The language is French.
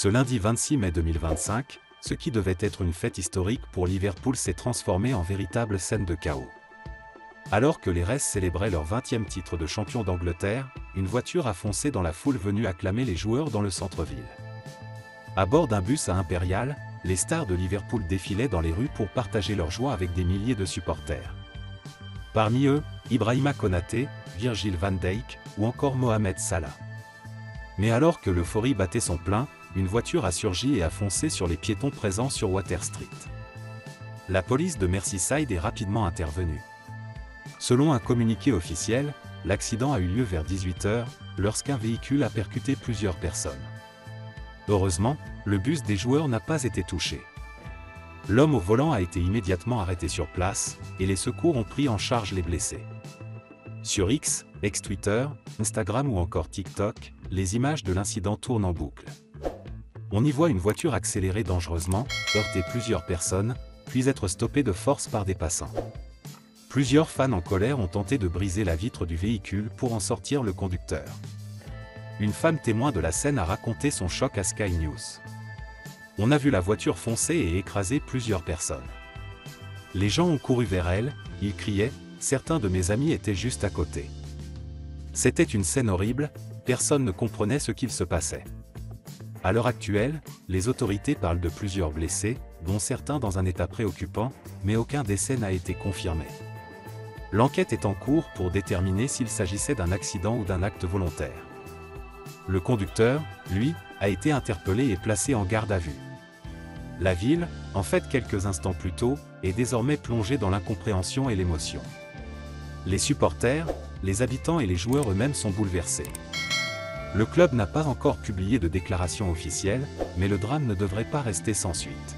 Ce lundi 26 mai 2025, ce qui devait être une fête historique pour Liverpool s'est transformé en véritable scène de chaos. Alors que les Reds célébraient leur 20e titre de champion d'Angleterre, une voiture a foncé dans la foule venue acclamer les joueurs dans le centre-ville. À bord d'un bus à Impérial, les stars de Liverpool défilaient dans les rues pour partager leur joie avec des milliers de supporters. Parmi eux, Ibrahima Konaté, Virgil van Dijk ou encore Mohamed Salah. Mais alors que l'euphorie battait son plein, une voiture a surgi et a foncé sur les piétons présents sur Water Street. La police de Merseyside est rapidement intervenue. Selon un communiqué officiel, l'accident a eu lieu vers 18 h, lorsqu'un véhicule a percuté plusieurs personnes. Heureusement, le bus des joueurs n'a pas été touché. L'homme au volant a été immédiatement arrêté sur place, et les secours ont pris en charge les blessés. Sur X, ex-Twitter, Instagram ou encore TikTok, les images de l'incident tournent en boucle. On y voit une voiture accélérer dangereusement, heurter plusieurs personnes, puis être stoppée de force par des passants. Plusieurs fans en colère ont tenté de briser la vitre du véhicule pour en sortir le conducteur. Une femme témoin de la scène a raconté son choc à Sky News. On a vu la voiture foncer et écraser plusieurs personnes. Les gens ont couru vers elle, ils criaient, certains de mes amis étaient juste à côté. C'était une scène horrible, personne ne comprenait ce qu'il se passait. À l'heure actuelle, les autorités parlent de plusieurs blessés, dont certains dans un état préoccupant, mais aucun décès n'a été confirmé. L'enquête est en cours pour déterminer s'il s'agissait d'un accident ou d'un acte volontaire. Le conducteur, lui, a été interpellé et placé en garde à vue. La ville, en fait quelques instants plus tôt, est désormais plongée dans l'incompréhension et l'émotion. Les supporters, les habitants et les joueurs eux-mêmes sont bouleversés. Le club n'a pas encore publié de déclaration officielle, mais le drame ne devrait pas rester sans suite.